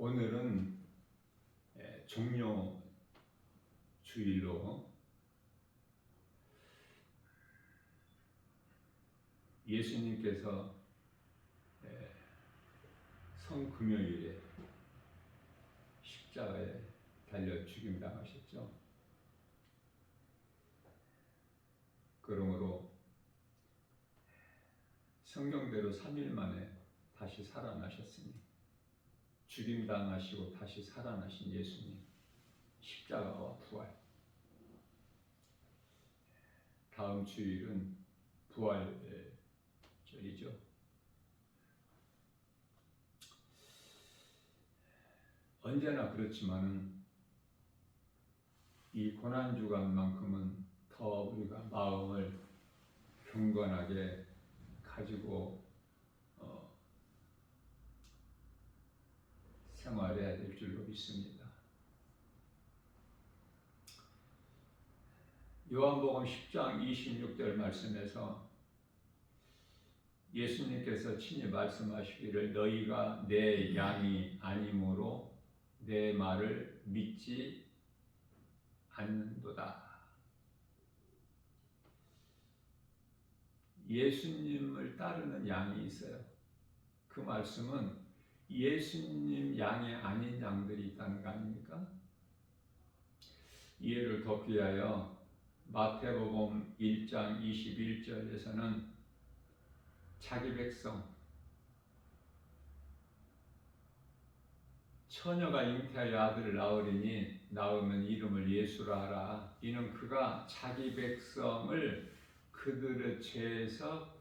오늘은 종료 주일로 예수님께서 성금요일에 십자가에 달려 죽임당하셨죠. 그러므로 성경대로 3일 만에 다시 살아나셨으니 죽임당하시고 다시 살아나신 예수님, 십자가와 부활. 다음 주일은 부활절이죠. 언제나 그렇지만은 이 고난주간만큼은 더 우리가 마음을 경건하게 가지고 생활해야 될 줄로 믿습니다. 요한복음 10장 26절 말씀에서 예수님께서 친히 말씀하시기를 너희가 내 양이 아니므로 내 말을 믿지 않는도다. 예수님을 따르는 양이 있어요. 그 말씀은 예수님 양이 아닌 양들이 있다는 거 아닙니까? 이해를 돕기 위하여 마태복음 1장 21절에서는 자기 백성, 처녀가 잉태하여 아들을 낳으리니 낳으면 이름을 예수라 하라. 이는 그가 자기 백성을 그들의 죄에서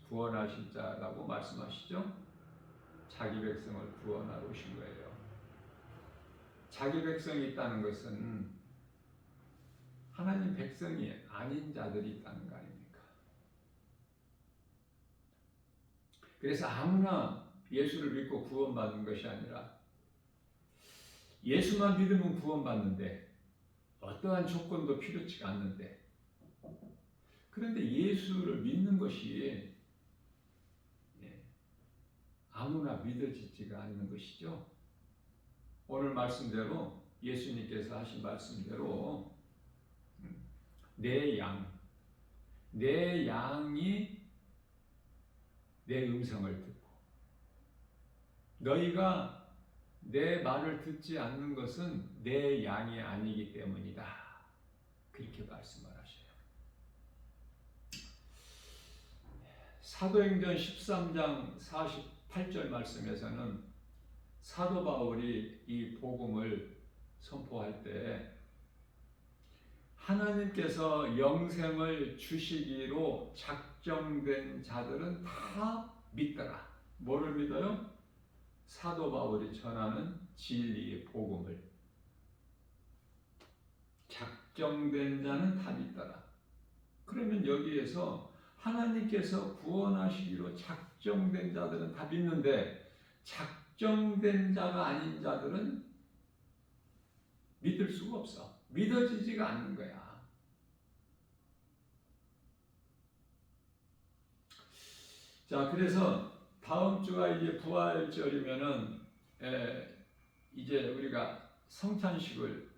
구원하실 자라고 말씀하시죠. 자기 백성을 구원하러 오신 거예요. 자기 백성이 있다는 것은 하나님 백성이 아닌 자들이 있다는 거 아닙니까? 그래서 아무나 예수를 믿고 구원받는 것이 아니라 예수만 믿으면 구원받는데 어떠한 조건도 필요치가 않는데, 그런데 예수를 믿는 것이 아무나 믿어지지가 않는 것이죠. 오늘 말씀대로 예수님께서 하신 말씀대로 내 양이 내 음성을 듣고 너희가 내 말을 듣지 않는 것은 내 양이 아니기 때문이다. 그렇게 말씀을 하셔요. 사도행전 13장 48절 말씀에서는 사도 바울이 이 복음을 선포할 때 하나님께서 영생을 주시기로 작정된 자들은 다 믿더라. 뭐를 믿어요? 사도 바울이 전하는 진리의 복음을. 작정된 자는 다 믿더라. 그러면 여기에서 하나님께서 구원하시기로 작정된 자들은 다 믿는데 작정된 자가 아닌 자들은 믿을 수가 없어. 믿어지지가 않는 거야. 자, 그래서 다음 주가 이제 부활절이면은 이제 우리가 성찬식을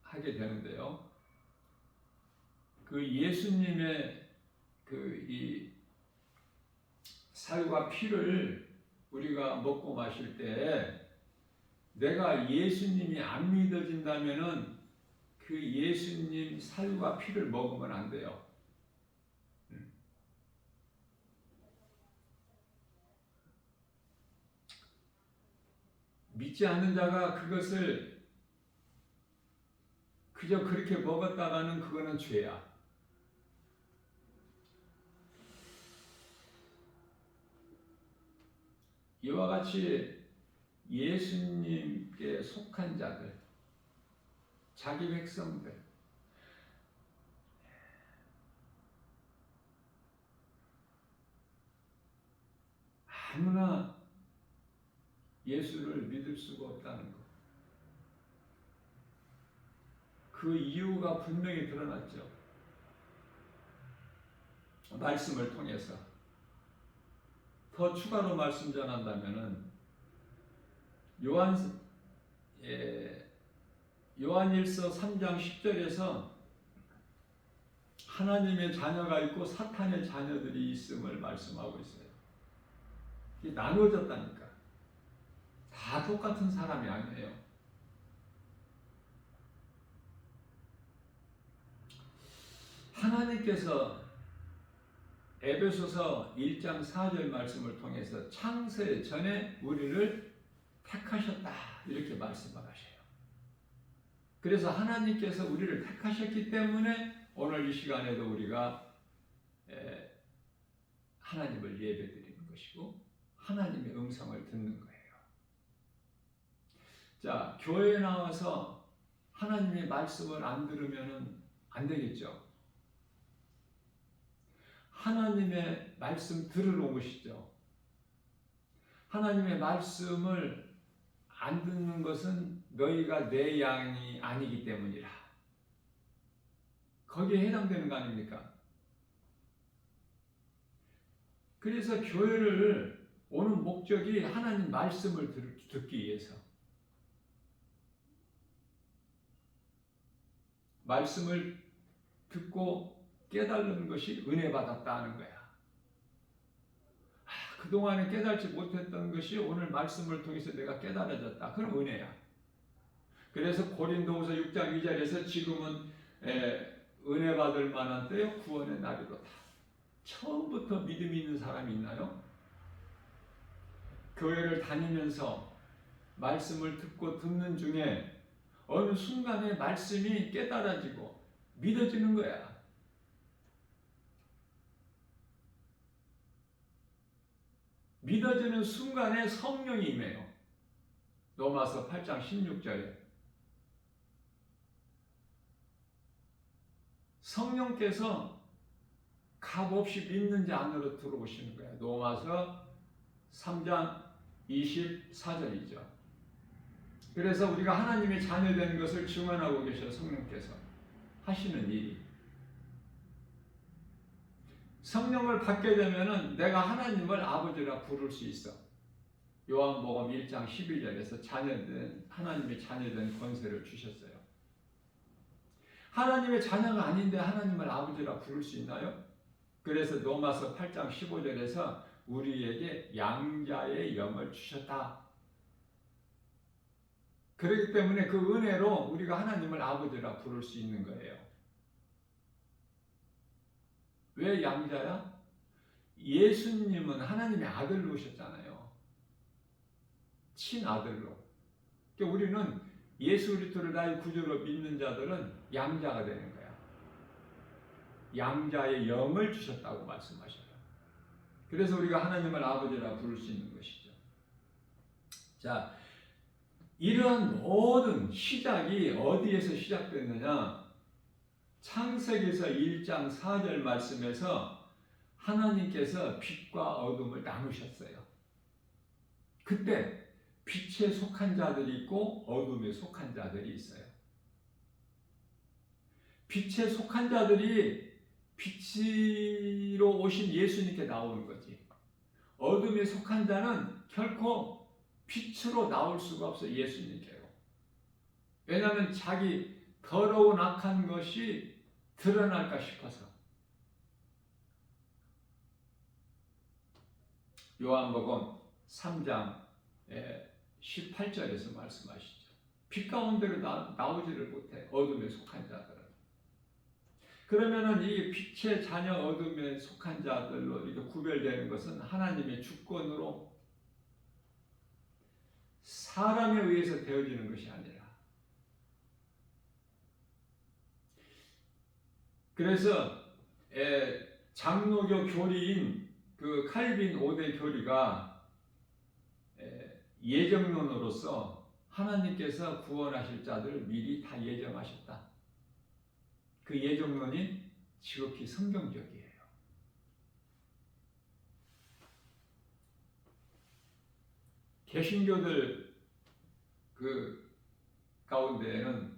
하게 되는데요. 그 예수님의 이 살과 피를 우리가 먹고 마실 때 내가 예수님이 안 믿어진다면은 그 예수님 살과 피를 먹으면 안 돼요. 믿지 않는 자가 그것을 그저 그렇게 먹었다가는 그거는 죄야. 이와 같이 예수님께 속한 자들, 자기 백성들, 아무나 예수를 믿을 수가 없다는 것. 그 이유가 분명히 드러났죠. 말씀을 통해서. 더 추가로 말씀 전한다면은 요한 요한일서 3장 10절에서 하나님의 자녀가 있고 사탄의 자녀들이 있음을 말씀하고 있어요. 이게 나누어졌다니까. 다 똑같은 사람이 아니에요. 하나님께서 에베소서 1장 4절 말씀을 통해서 창세 전에 우리를 택하셨다 이렇게 말씀을 하셔요. 그래서 하나님께서 우리를 택하셨기 때문에 오늘 이 시간에도 우리가 하나님을 예배드리는 것이고 하나님의 음성을 듣는 거예요. 자, 교회에 나와서 하나님의 말씀을 안 들으면 안 되겠죠. 하나님의 말씀 들으러 오시죠. 하나님의 말씀을 안 듣는 것은 너희가 내 양이 아니기 때문이라. 거기에 해당되는 거 아닙니까? 그래서 교회를 오는 목적이 하나님 말씀을 듣기 위해서. 말씀을 듣고 깨달는 것이 은혜 받았다는 거야. 그동안에 깨달지 못했던 것이 오늘 말씀을 통해서 내가 깨달아졌다. 그건 은혜야. 그래서 고린도후서 6장 2절에서 지금은 은혜 받을 만한 때요 구원의 날이로다. 처음부터 믿음이 있는 사람이 있나요? 교회를 다니면서 말씀을 듣는 중에 어느 순간에 말씀이 깨달아지고 믿어지는 거야. 믿어지는 순간에 성령이 임해요. 로마서 8장 16절에 성령께서 값없이 믿는 자 안으로 들어오시는 거야. 로마서 3장 24절이죠. 그래서 우리가 하나님의 자녀된 것을 증언하고 계셔. 성령께서 하시는 일이. 성령을 받게 되면은 내가 하나님을 아버지라 부를 수 있어. 요한복음 1장 12절에서 하나님의 자녀된 권세를 주셨어요. 하나님의 자녀가 아닌데 하나님을 아버지라 부를 수 있나요? 그래서 로마서 8장 15절에서 우리에게 양자의 영을 주셨다. 그렇기 때문에 그 은혜로 우리가 하나님을 아버지라 부를 수 있는 거예요. 왜 양자야? 예수님은 하나님의 아들로 오셨잖아요. 친아들로. 그러니까 우리는 예수 그리스도를 나의 구주로 믿는 자들은 양자가 되는 거야. 양자의 영을 주셨다고 말씀하셔요. 그래서 우리가 하나님을 아버지라 부를 수 있는 것이죠. 자, 이러한 모든 시작이 어디에서 시작됐느냐? 창세기에서 1장 4절 말씀에서 하나님께서 빛과 어둠을 나누셨어요. 그때 빛에 속한 자들이 있고 어둠에 속한 자들이 있어요. 빛에 속한 자들이 빛으로 오신 예수님께 나오는 거지. 어둠에 속한 자는 결코 빛으로 나올 수가 없어요. 예수님께로. 왜냐하면 자기 더러운 악한 것이 드러날까 싶어서. 요한복음 3장 18절에서 말씀하시죠. 빛 가운데로 나오지를 못해. 어둠에 속한 자들은. 그러면은 이 빛의 자녀 어둠에 속한 자들로 이렇게 구별되는 것은 하나님의 주권으로 사람에 의해서 되어지는 것이 아니라. 그래서 장로교 교리인 그 칼빈 5대 교리가 예정론으로서 하나님께서 구원하실 자들을 미리 다 예정하셨다. 그 예정론이 지극히 성경적이에요. 개신교들 그 가운데에는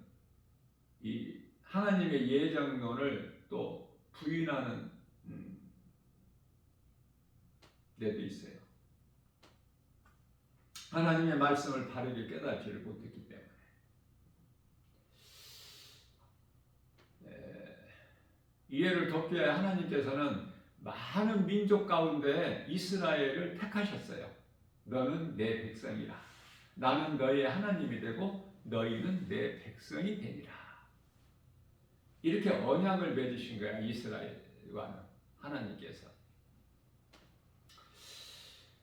이 하나님의 예정론을 또 부인하는 데도 있어요. 하나님의 말씀을 바르게 깨닫지를 못했기 때문에. 이해를 돕기 위해 하나님께서는 많은 민족 가운데 이스라엘을 택하셨어요. 너는 내 백성이라. 나는 너희의 하나님이 되고 너희는 내 백성이 되리라. 이렇게 언약을 맺으신 거야, 이스라엘과는 하나님께서.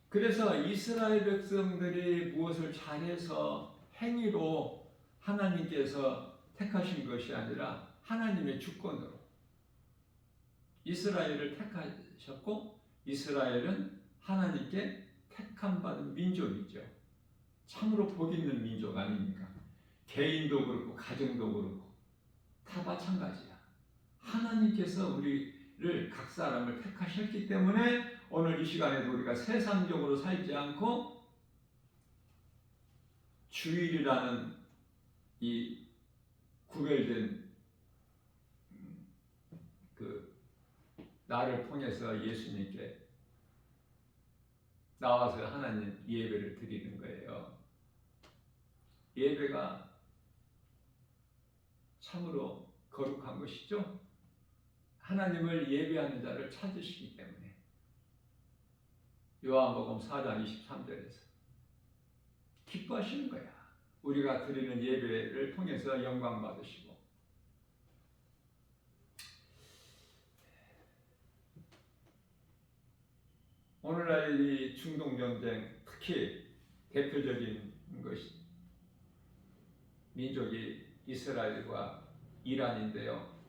그래서 이스라엘 백성들이 무엇을 잘해서 행위로 하나님께서 택하신 것이 아니라 하나님의 주권으로 이스라엘을 택하셨고, 이스라엘은 하나님께 택함받은 민족이죠. 참으로 복 있는 민족 아닙니까? 개인도 그렇고 가정도 그렇고 다 마찬가지야. 하나님께서 우리를 각 사람을 택하셨기 때문에 오늘 이 시간에도 우리가 세상적으로 살지 않고 주일이라는 이 구별된 그 나를 통해서 예수님께 나와서 하나님 예배를 드리는 거예요. 예배가 참으로 거룩한 것이죠. 하나님을 예배하는 자를 찾으시기 때문에. 요한복음 4장 23절에서 기뻐하시는 거야. 우리가 드리는 예배를 통해서 영광 받으시고. 오늘날 이 중동전쟁, 특히 대표적인 것이 민족이 이스라엘과 이란인데요.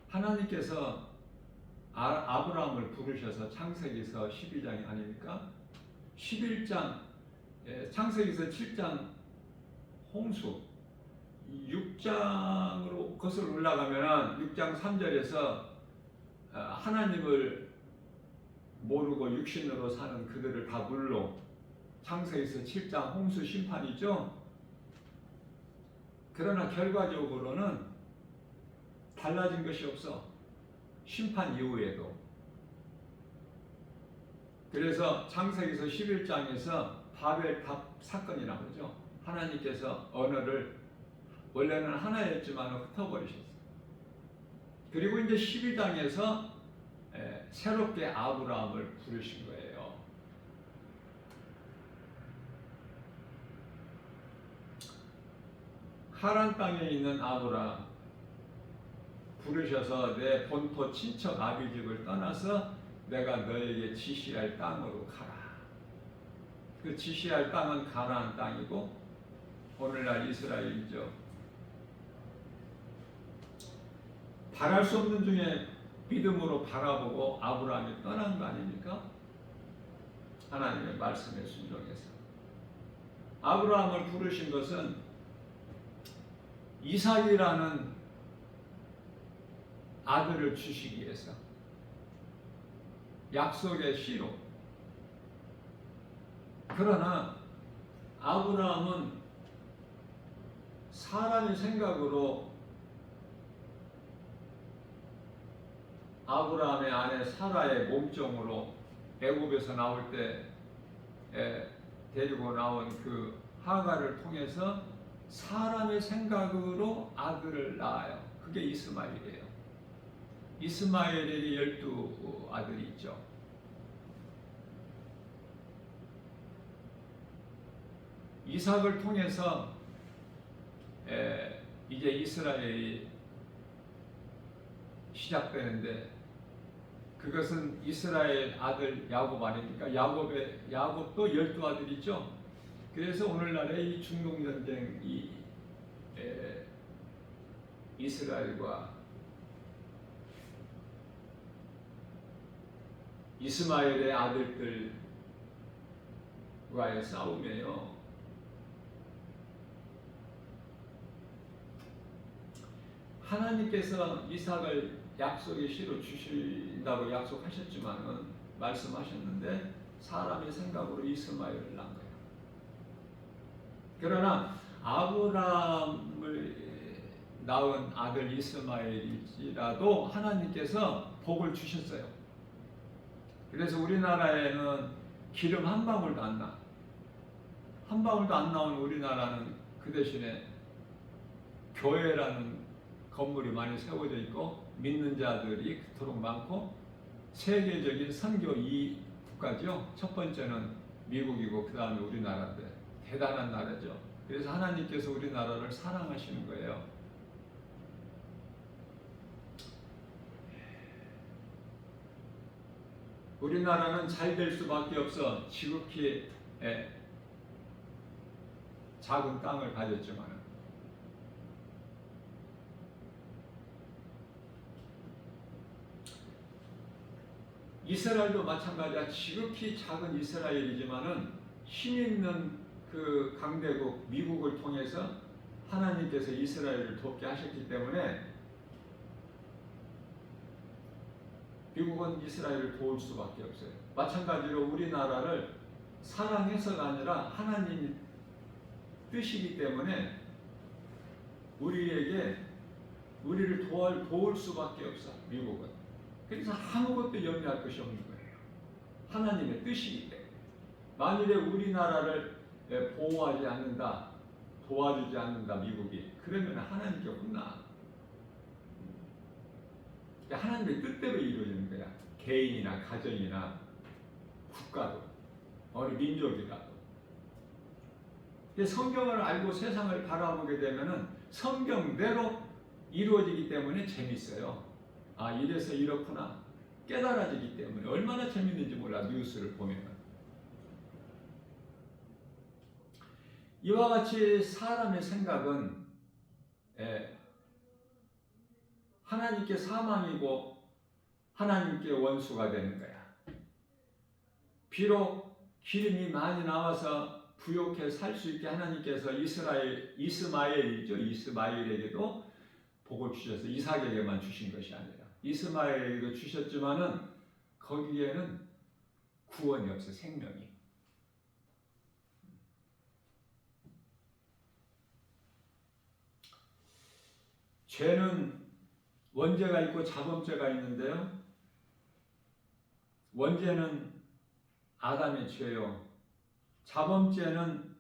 하나님께서 아브라함을 부르셔서 창세기서 12장이 아닙니까? 11장, 창세기서 7장 홍수, 6장으로 거슬러 올라가면 6장 3절에서 하나님을 모르고 육신으로 사는 그들을 다 물로, 창세기서 7장 홍수 심판이죠. 그러나 결과적으로는 달라진 것이 없어. 심판 이후에도. 그래서 창세기서 11장에서 바벨탑 사건이 나오죠. 하나님께서 언어를 원래는 하나였지만 흩어버리셨어요. 그리고 이제 12장에서 새롭게 아브라함을 부르신 거예요. 하란 땅에 있는 아브라함 부르셔서 내 본토 친척 아비집을 떠나서 내가 너에게 지시할 땅으로 가라. 그 지시할 땅은 가나안 땅이고 오늘날 이스라엘이죠. 바랄 수 없는 중에 믿음으로 바라보고 아브라함이 떠난 거 아닙니까? 하나님의 말씀에 순종해서. 아브라함을 부르신 것은 이삭이라는 아들을 주시기 위해서, 약속의 씨로. 그러나 아브라함은 사람의 생각으로 아브라함의 아내 사라의 몸종으로 애굽에서 나올 때 데리고 나온 그 하가를 통해서 사람의 생각으로 아들을 낳아요. 그게 이스마엘이에요. 이스마엘에게 12아들이 있죠. 이삭을 통해서 이제 이스라엘이 시작되는데, 그것은 이스라엘 아들 야곱 아닙니까? 야곱도 12아들이 있죠. 그래서 오늘날의 이 중동전쟁이 이스라엘과 이스마엘의 아들들과의 싸움이에요. 하나님께서 이삭을 약속의 씨로 주신다고 약속하셨지만은, 말씀하셨는데 사람의 생각으로 이스마엘을 낳은 거예요. 그러나 아브라함을 낳은 아들 이스마엘이라도 하나님께서 복을 주셨어요. 그래서 우리나라에는 기름 한 방울도 안 나. 한 방울도 안 나온 우리나라는 그 대신에 교회라는 건물이 많이 세워져 있고 믿는 자들이 그토록 많고 세계적인 선교 2국가죠. 첫 번째는 미국이고 그 다음에 우리나라인데 대단한 나라죠. 그래서 하나님께서 우리나라를 사랑하시는 거예요. 우리나라는 잘 될 수밖에 없어. 지극히 작은 땅을 가졌지만 이스라엘도 마찬가지야. 지극히 작은 이스라엘이지만은 힘 있는 그 강대국 미국을 통해서 하나님께서 이스라엘을 돕게 하셨기 때문에 미국은 이스라엘을 도울 수밖에 없어요. 마찬가지로 우리나라를 사랑해서가 아니라 하나님 뜻이기 때문에 우리를 도울 수밖에 없어. 미국은. 그래서 아무것도 염려할 것이 없는 거예요. 하나님의 뜻이기 때문에. 만일에 우리나라를 보호하지 않는다, 도와주지 않는다 미국이, 그러면 하나님께 혼나. 하나님의 뜻대로 이루어지는 거야. 개인이나 가정이나 국가도 어느 민족이라도. 성경을 알고 세상을 바라보게 되면은 성경대로 이루어지기 때문에 재밌어요. 아, 이래서 이렇구나 깨달아지기 때문에 얼마나 재밌는지 몰라. 뉴스를 보면 이와 같이 사람의 생각은 하나님께 사망이고 하나님께 원수가 되는 거야. 비록 기름이 많이 나와서 부욕해 살 수 있게 하나님께서 이스마엘에게도 복을 주셔서 이삭에게만 주신 것이 아니라 이스마엘에게도 주셨지만은 거기에는 구원이 없어. 생명이. 죄는 원죄가 있고 자범죄가 있는데요. 원죄는 아담의 죄요. 자범죄는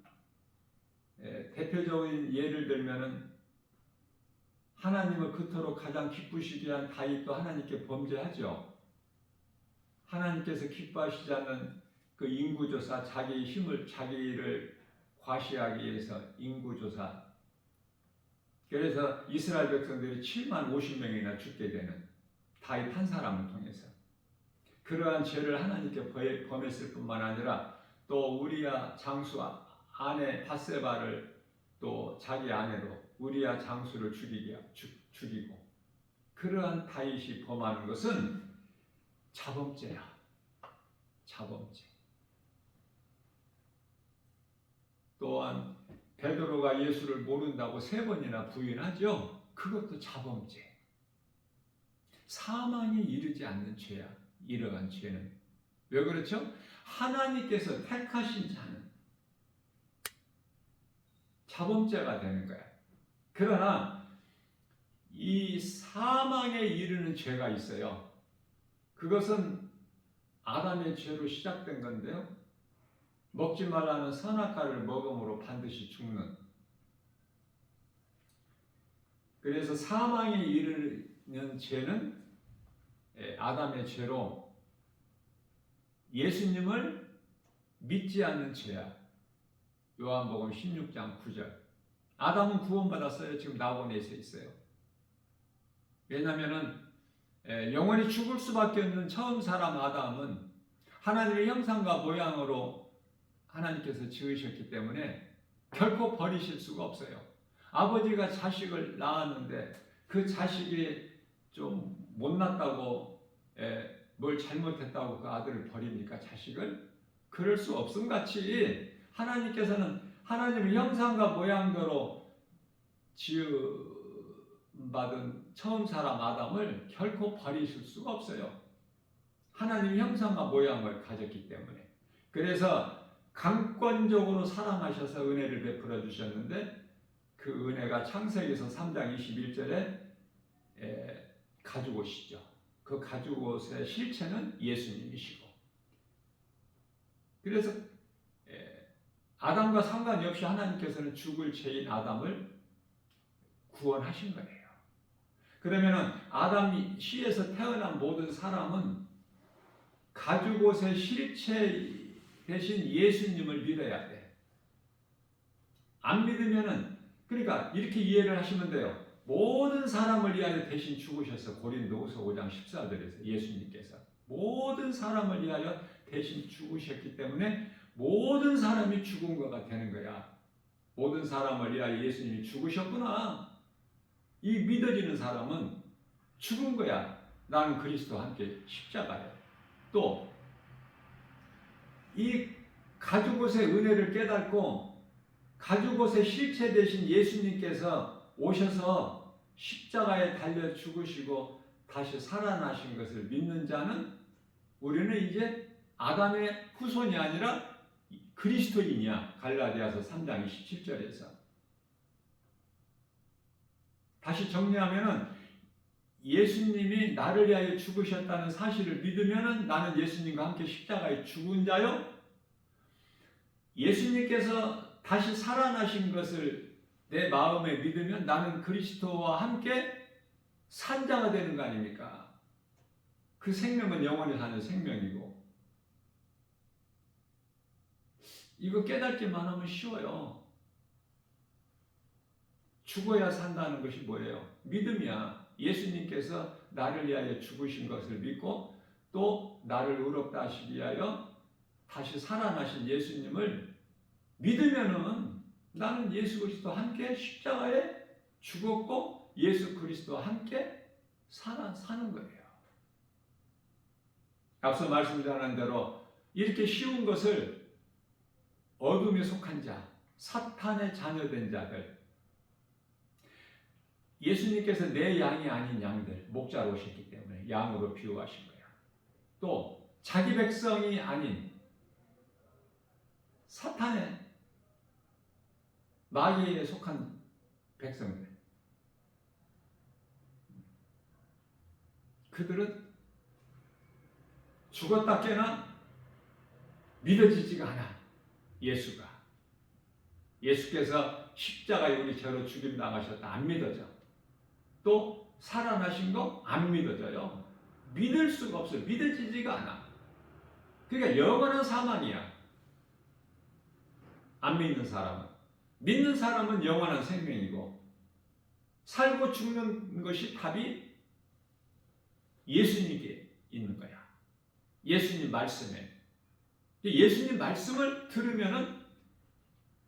대표적인 예를 들면은 하나님을 그토록 가장 기쁘시게 한 다윗도 하나님께 범죄하죠. 하나님께서 기뻐하시지 않는 그 인구조사, 자기를 과시하기 위해서 인구조사. 그래서 이스라엘 백성들이 7만 50명이나 죽게 되는 다윗 한 사람을 통해서 그러한 죄를 하나님께 범했을 뿐만 아니라 또 우리야 장수 아내 바세바를 또 자기 아내로 우리야 장수를 죽이고 그러한 다윗이 범하는 것은 자범죄야. 자범죄. 또한 베드로가 예수를 모른다고 3번이나 부인하죠. 그것도 자범죄. 사망에 이르지 않는 죄야. 이러한 죄는. 왜 그렇죠? 하나님께서 택하신 자는 자범죄가 되는 거야. 그러나 이 사망에 이르는 죄가 있어요. 그것은 아담의 죄로 시작된 건데요. 먹지 말라는 선악과를 먹음으로 반드시 죽는. 그래서 사망에 이르는 죄는 아담의 죄로 예수님을 믿지 않는 죄야. 요한복음 16장 9절. 아담은 구원받았어요. 지금 낙원에서 있어요. 왜냐하면 영원히 죽을 수밖에 없는 처음 사람 아담은 하나님의 형상과 모양으로 하나님께서 지으셨기 때문에 결코 버리실 수가 없어요. 아버지가 자식을 낳았는데 그 자식이 좀 못났다고 뭘 잘못했다고 그 아들을 버립니까? 자식을? 그럴 수 없음 같이 하나님께서는 하나님의 형상과 모양대로 지음받은 처음 사람 아담을 결코 버리실 수가 없어요. 하나님의 형상과 모양을 가졌기 때문에. 그래서 강권적으로 사랑하셔서 은혜를 베풀어 주셨는데 그 그 은혜가 창세기에서 3장 21절에 가죽옷이죠. 그 가죽옷의 실체는 예수님이시고, 그래서 아담과 상관이 없이 하나님께서는 죽을 죄인 아담을 구원하신 거예요. 그러면은 아담 씨에서 태어난 모든 사람은 가죽옷의 실체 대신 예수님을 믿어야 돼. 안 믿으면은, 그러니까 이렇게 이해를 하시면 돼요. 모든 사람을 위하여 대신 죽으셔서, 고린도후서 5장 14절에서 예수님께서 모든 사람을 위하여 대신 죽으셨기 때문에 모든 사람이 죽은 거가 되는 거야. 모든 사람을 위하여 예수님이 죽으셨구나. 이 믿어지는 사람은 죽은 거야. 나는 그리스도와 함께 십자가에. 또 이 가죽옷의 은혜를 깨닫고 가죽옷의 실체 대신 예수님께서 오셔서 십자가에 달려 죽으시고 다시 살아나신 것을 믿는 자는, 우리는 이제 아담의 후손이 아니라 그리스도인이야. 갈라디아서 3장 27절에서. 다시 정리하면은 예수님이 나를 위하여 죽으셨다는 사실을 믿으면은 나는 예수님과 함께 십자가에 죽은 자요. 예수님께서 다시 살아나신 것을 내 마음에 믿으면 나는 그리스도와 함께 산 자가 되는 거 아닙니까? 그 생명은 영원히 사는 생명이고. 이거 깨닫기만 하면 쉬워요. 죽어야 산다는 것이 뭐예요? 믿음이야. 예수님께서 나를 위하여 죽으신 것을 믿고 또 나를 의롭다 하시기 위하여 다시 살아나신 예수님을 믿으면은 나는 예수 그리스도와 함께 십자가에 죽었고 예수 그리스도와 함께 사는 거예요. 앞서 말씀드린 대로 이렇게 쉬운 것을 어둠에 속한 자, 사탄의 자녀된 자들, 예수님께서 내 양이 아닌 양들, 목자로 오셨기 때문에 양으로 비유하신 거예요. 또 자기 백성이 아닌 사탄의 마귀에 속한 백성들, 그들은 죽었다 깨나 믿어지지가 않아. 예수께서 십자가에 우리 죄로 죽임 당하셨다, 안 믿어져. 또 살아나신 거 안 믿어져요. 믿을 수가 없어요. 믿어지지가 않아. 그러니까 영원한 사망이야. 안 믿는 사람은. 믿는 사람은 영원한 생명이고, 살고 죽는 것이 답이 예수님께 있는 거야. 예수님 말씀에. 예수님 말씀을 들으면은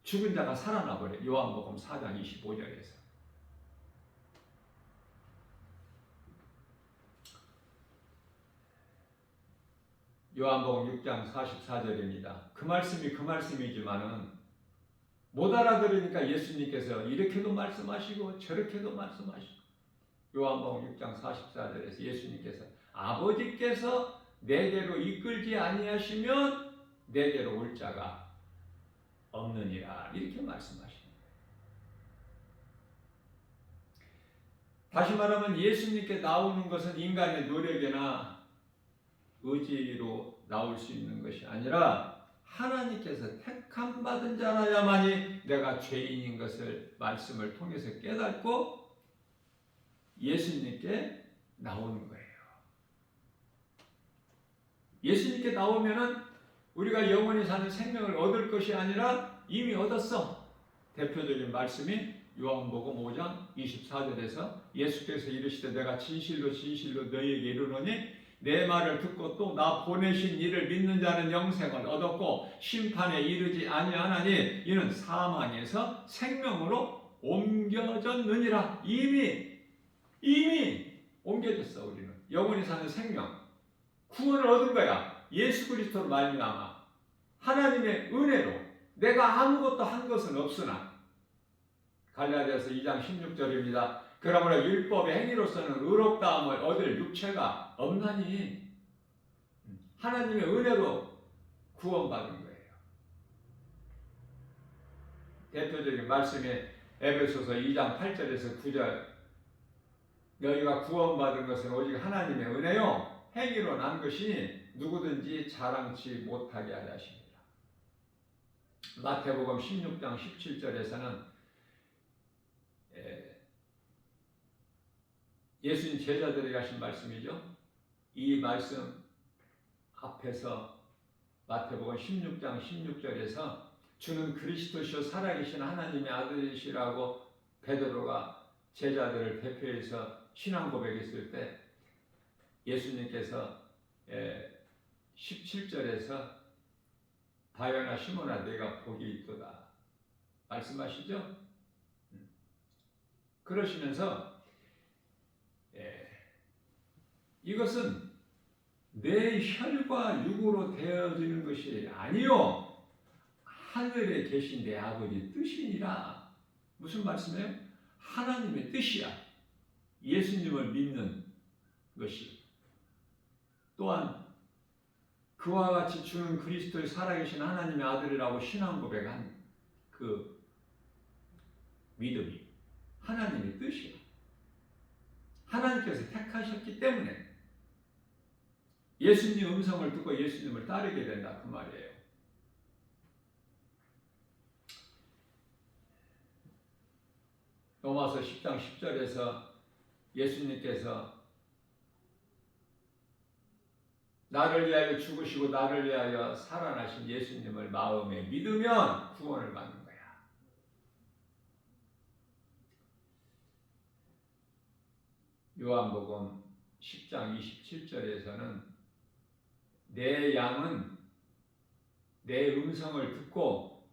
죽은 자가 살아나 버려. 요한복음 4장 25절에서. 요한복음 6장 44절입니다. 그 말씀이지만은 못 알아들으니까 예수님께서 이렇게도 말씀하시고 저렇게도 말씀하시고, 요한복음 6장 44절에서 예수님께서 아버지께서 내게로 이끌지 아니하시면 내게로 올 자가 없느니라, 이렇게 말씀하십니다. 다시 말하면 예수님께 나오는 것은 인간의 노력이나 의지로 나올 수 있는 것이 아니라 하나님께서 택함 받은 자라야만이 내가 죄인인 것을 말씀을 통해서 깨닫고 예수님께 나오는 거예요. 예수님께 나오면은 우리가 영원히 사는 생명을 얻을 것이 아니라 이미 얻었어. 대표적인 말씀이 요한복음 5장 24절에서 예수께서 이르시되 내가 진실로 진실로 너희에게 이르노니 내 말을 듣고 또 나 보내신 이를 믿는 자는 영생을 얻었고 심판에 이르지 아니하나니 이는 사망에서 생명으로 옮겨졌느니라. 이미 옮겨졌어. 우리는 영원히 사는 생명, 구원을 얻은 거야. 예수 그리스도로 말미암아 하나님의 은혜로. 내가 아무것도 한 것은 없으나. 갈라디아서 2장 16절입니다. 그러므로 율법의 행위로서는 의롭다함을 얻을 육체가 없나니 하나님의 은혜로 구원받은 거예요. 대표적인 말씀에 에베소서 2장 8절에서 9절 너희가 구원받은 것은 오직 하나님의 은혜요 행위로 난 것이니 누구든지 자랑치 못하게 하려 하십니다. 마태복음 16장 17절에서는 예수님 제자들에게 하신 말씀이죠. 이 말씀 앞에서 마태복음 16장 16절에서 주는 그리스도시요 살아계신 하나님의 아들이시라고 베드로가 제자들을 대표해서 신앙 고백했을 때 예수님께서 17절에서 바요나 시몬아 네가 복이 있도다 말씀하시죠. 그러시면서 이것은 내 혈과 육으로 되어지는 것이 아니요 하늘에 계신 내 아버지 뜻이니라. 무슨 말씀이에요? 하나님의 뜻이야. 예수님을 믿는 것이. 또한 그와 같이 주는 그리스도의 살아계신 하나님의 아들이라고 신앙 고백한 그 믿음이 하나님의 뜻이야. 하나님께서 택하셨기 때문에 예수님 음성을 듣고 예수님을 따르게 된다 그 말이에요. 로마서 10장 10절에서 예수님께서 나를 위하여 죽으시고 나를 위하여 살아나신 예수님을 마음에 믿으면 구원을 받는 거야. 요한복음 10장 27절에서는 내 양은 내 음성을 듣고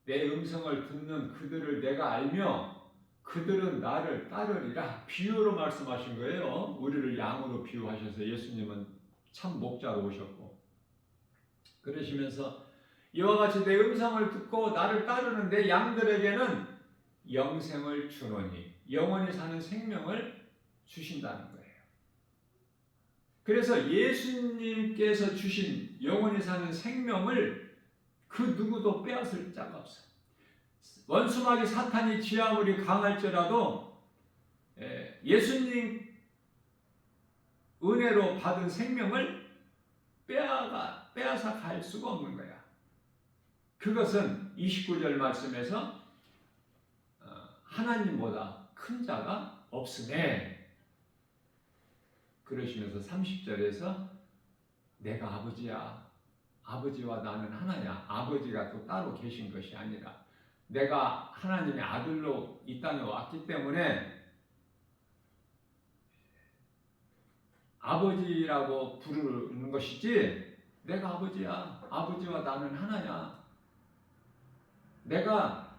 내 음성을 듣는 그들을 내가 알며 그들은 나를 따르리라. 비유로 말씀하신 거예요. 우리를 양으로 비유하셔서 예수님은 참 목자로 오셨고 그러시면서 이와 같이 내 음성을 듣고 나를 따르는 내 양들에게는 영생을 주노니 영원히 사는 생명을 주신다는 거예요. 그래서 예수님께서 주신 영원히 사는 생명을 그 누구도 빼앗을 자가 없어요. 원수마귀 사탄이 지 아무리 강할지라도 예수님 은혜로 받은 생명을 빼앗아 갈 수가 없는 거야. 그것은 29절 말씀에서 하나님보다 큰 자가 없으네. 그러시면서 30절에서 내가 아버지야. 아버지와 나는 하나냐. 아버지가 또 따로 계신 것이 아니라 내가 하나님의 아들로 이 땅에 왔기 때문에 아버지라고 부르는 것이지 내가 아버지야. 아버지와 나는 하나냐. 내가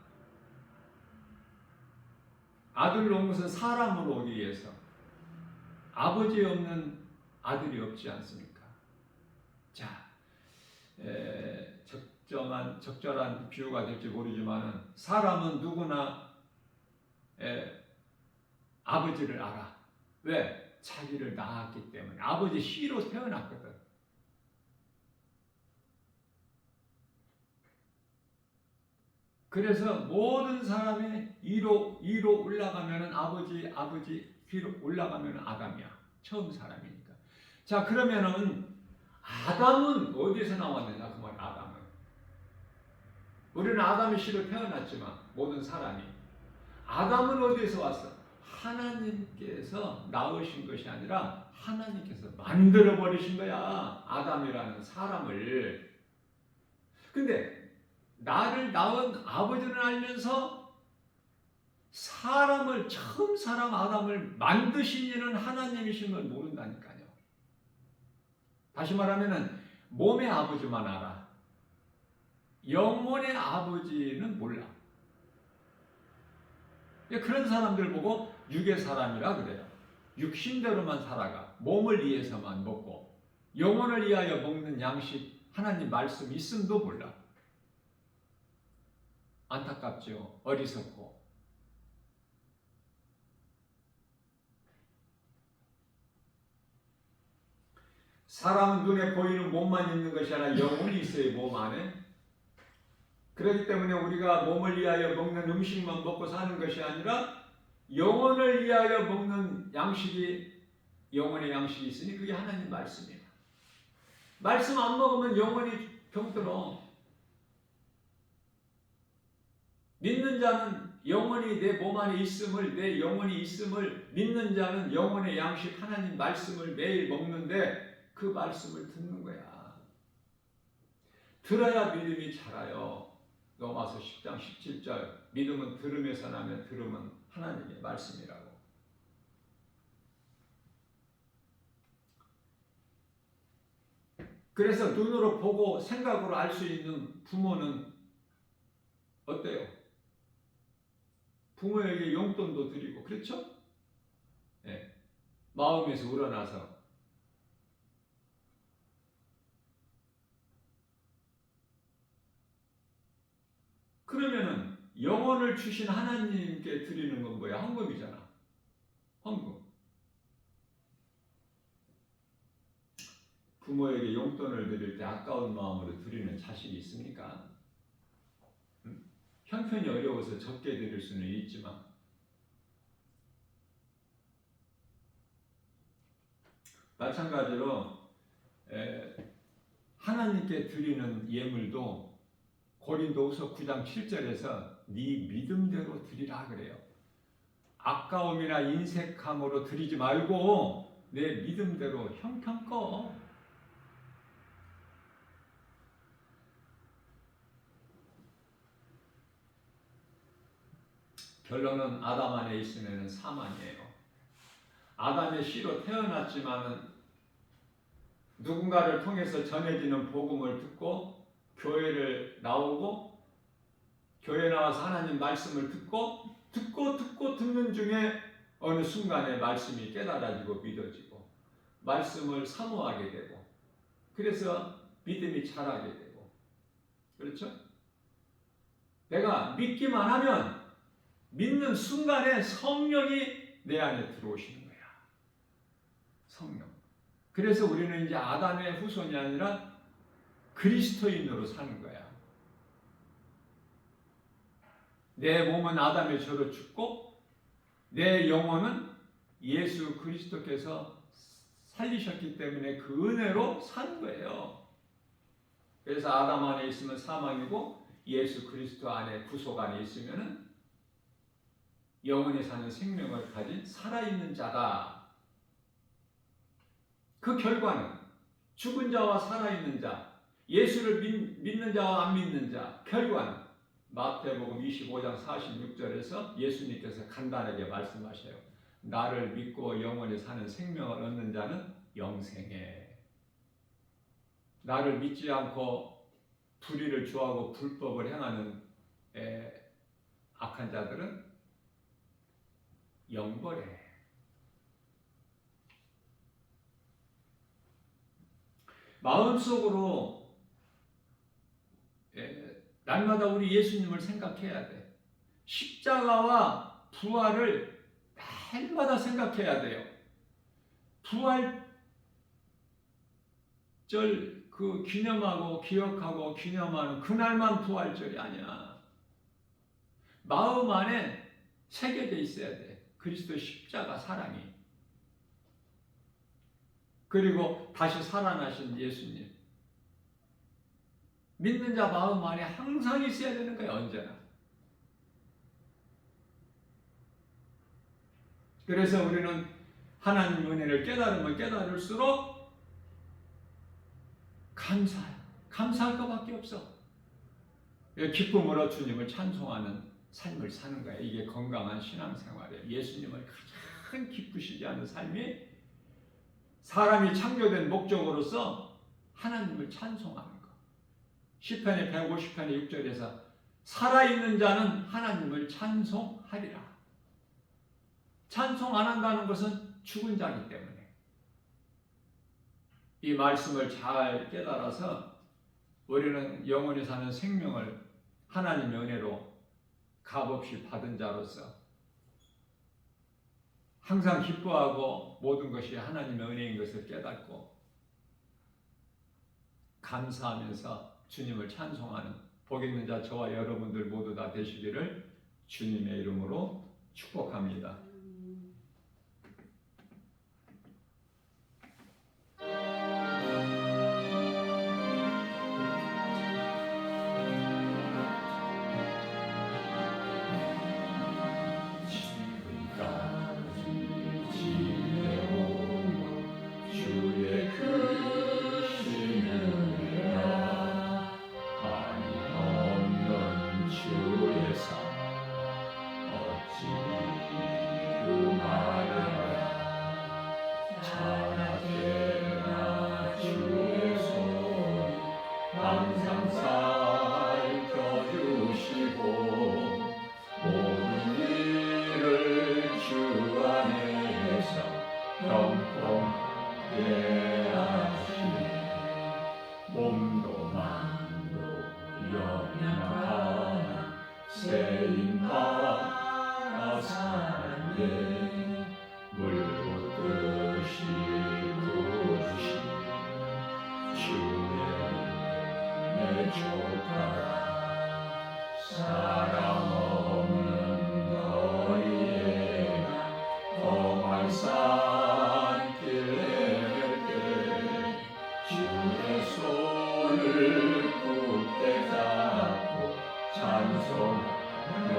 아들로 온 것은 사람으로 오기 위해서 아버지 없는 아들이 없지 않습니까? 자, 적절한 비유가 될지 모르지만 사람은 누구나 아버지를 알아. 왜? 자기를 낳았기 때문에. 아버지 씨로 태어났거든. 그래서 모든 사람이 위로 올라가면 아버지 위로 올라가면 아담이야. 처음 사람이니까. 자, 그러면은 아담은 어디서 나왔느냐? 그 말 아담은. 우리는 아담의 씨로 태어났지만 모든 사람이. 아담은 어디에서 왔어? 하나님께서 낳으신 것이 아니라 하나님께서 만들어 버리신 거야. 아담이라는 사람을. 근데 나를 낳은 아버지를 알면서 처음 사람 아담을 만드신 이는 하나님이신 걸 모른다니까요. 다시 말하면 몸의 아버지만 알아. 영혼의 아버지는 몰라. 그런 사람들 보고 육의 사람이라 그래요. 육신대로만 살아가. 몸을 위해서만 먹고 영혼을 위하여 먹는 양식 하나님 말씀 있음도 몰라. 안타깝죠. 어리석고. 사람은 눈에 보이는 몸만 있는 것이 아니라 영혼이 있어요. 몸 안에. 그렇기 때문에 우리가 몸을 위하여 먹는 음식만 먹고 사는 것이 아니라 영혼을 위하여 먹는 양식이, 영혼의 양식이 있으니 그게 하나님 말씀이에요. 말씀 안 먹으면 영혼이 병들어. 믿는 자는 영혼이 내 몸 안에 있음을, 내 영혼이 있음을 믿는 자는 영혼의 양식 하나님 말씀을 매일 먹는데 그 말씀을 듣는 거야. 들어야 믿음이 자라요. 로마서 10장 17절 믿음은 들음에서 나며 들음은 하나님의 말씀이라고. 그래서 눈으로 보고 생각으로 알 수 있는 부모는 어때요? 부모에게 용돈도 드리고 그렇죠? 네. 마음에서 우러나서. 그러면은 영혼을 주신 하나님께 드리는 건 뭐야? 헌금이잖아. 헌금. 부모에게 용돈을 드릴 때 아까운 마음으로 드리는 자식이 있습니까? 형편이 어려워서 적게 드릴 수는 있지만 마찬가지로 하나님께 드리는 예물도 고린도후서 9장 7절에서 네 믿음대로 드리라 그래요. 아까움이나 인색함으로 드리지 말고 내 믿음대로 형편껏. 결론은 아담 안에 있으면 사망이에요. 아담의 씨로 태어났지만은 누군가를 통해서 전해지는 복음을 듣고 교회를 나오고 교회 나와서 하나님 말씀을 듣고 듣는 중에 어느 순간에 말씀이 깨달아지고 믿어지고 말씀을 사모하게 되고 그래서 믿음이 자라게 되고 그렇죠? 내가 믿기만 하면 믿는 순간에 성령이 내 안에 들어오시는 거야. 성령. 그래서 우리는 이제 아담의 후손이 아니라 그리스도인으로 사는 거야. 내 몸은 아담의 죄로 죽고 내 영혼은 예수 그리스도께서 살리셨기 때문에 그 은혜로 사는 거예요. 그래서 아담 안에 있으면 사망이고 예수 그리스도 안에 구속 안에 있으면은 영원히 사는 생명을 가진 살아있는 자다. 그 결과는 죽은 자와 살아있는 자, 예수를 믿는 자와 안 믿는 자, 결과는 마태복음 25장 46절에서 예수님께서 간단하게 말씀하셔요. 나를 믿고 영원히 사는 생명을 얻는 자는 영생에. 나를 믿지 않고 불의를 좋아하고 불법을 행하는 악한 자들은 영벌에. 마음속으로 날마다 우리 예수님을 생각해야 돼. 십자가와 부활을 날마다 생각해야 돼요. 부활절 그 기념하고 기억하고 기념하는 그날만 부활절이 아니야. 마음 안에 새겨져 있어야 돼. 그리스도의 십자가 사랑이. 그리고 다시 살아나신 예수님. 믿는 자 마음 안에 항상 있어야 되는 거예요. 언제나. 그래서 우리는 하나님 은혜를 깨달으면 깨달을수록 감사할 것밖에 없어. 기쁨으로 주님을 찬송하는 삶을 사는 거예요. 이게 건강한 신앙생활이에요. 예수님을 가장 기쁘시지 않은 삶이 사람이 창조된 목적으로서 하나님을 찬송하는 것. 시편의 150편의 6절에서 살아있는 자는 하나님을 찬송하리라. 찬송 안 한다는 것은 죽은 자이기 때문에 이 말씀을 잘 깨달아서 우리는 영원히 사는 생명을 하나님의 은혜로 값없이 받은 자로서 항상 기뻐하고 모든 것이 하나님의 은혜인 것을 깨닫고 감사하면서 주님을 찬송하는 복 있는 자 저와 여러분들 모두 다 되시기를 주님의 이름으로 축복합니다. 항상 살펴주시고 모든 일을 주 안에서 평통하게 하시니 몸도 마음도 연약한 세인파 사는데 물고 뜻이 부르시 주의 내 조카 사랑 없는 거리에 험한 산길에 주의 손을 굳게 잡고 찬송하며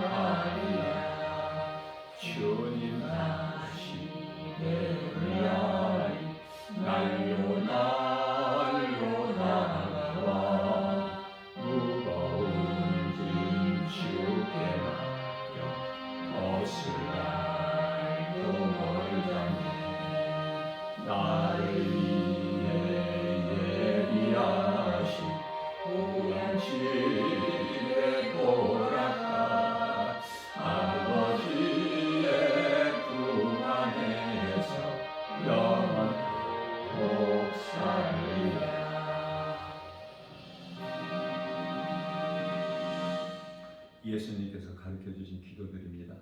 가리라 주님 다시 되리하리 날로 나가와 무거운 짐 주께 맡겨 벗을 날도 멀다니 나를 위해 예비하신 우연 집에 보라카 아버지의 품 안에서 영원토록 살리라. 예수님께서 가르쳐주신 기도들입니다.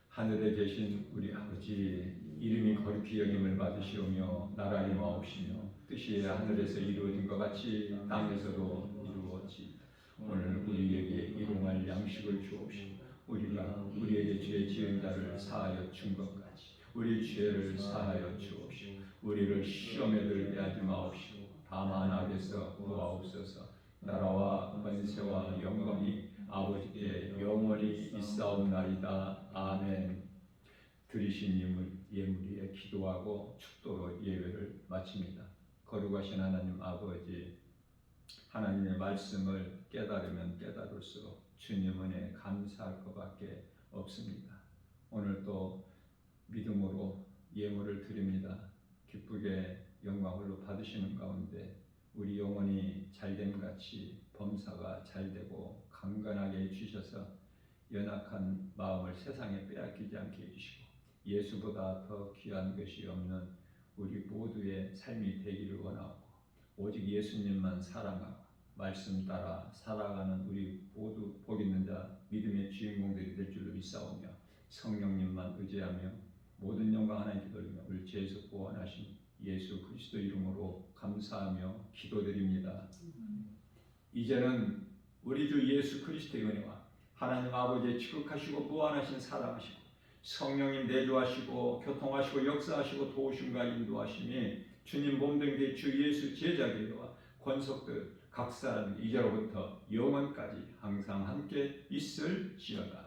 하늘에 계신 우리 아버지 이름이 거룩히 여김을 받으시오며 나라 임하옵시며 뜻이 하늘에서 이루어진 것 같이 땅에서도 이루어지 오늘 우리에게 일용할 양식을 주옵시고 우리가 우리에게 죄 지은 자를 사하여 준 것 같이 우리 죄를 사하여 주옵시고 우리를 시험에 들게 하지 마옵시고 다만 악에서 구하옵소서. 나라와 권세와 영광이 아버지께 영원히 있사옵나이다. 아멘. 드리신 예물에 기도하고 축도로 예배를 마칩니다. 거룩하신 하나님 아버지, 하나님의 말씀을 깨달으면 깨달을수록 주님 은혜에 감사할 것밖에 없습니다. 오늘 또 믿음으로 예물을 드립니다. 기쁘게 영광을 받으시는 가운데 우리 영혼이 잘됨 같이 범사가 잘되고 강건하게 해주셔서 연약한 마음을 세상에 빼앗기지 않게 해주시고 예수보다 더 귀한 것이 없는 우리 모두의 삶이 되기를 원하고 오직 예수님만 사랑하고 말씀 따라 살아가는 우리 모두 복 있는 자 믿음의 주인공들이 될 줄로 믿사오며 성령님만 의지하며 모든 영광 하나님께 돌리며 우리 죄에서 구원하신 예수 그리스도 이름으로 감사하며 기도드립니다. 이제는 우리 주 예수 그리스도의 은혜와 하나님 아버지의 지극하시고 무한하신 사랑하시고 성령님 내주하시고 교통하시고 역사하시고 도우심과 인도하심이 주님 몸된 주 예수 제자교회와 권속들 각 사람 이제로부터 영원까지 항상 함께 있을지어다.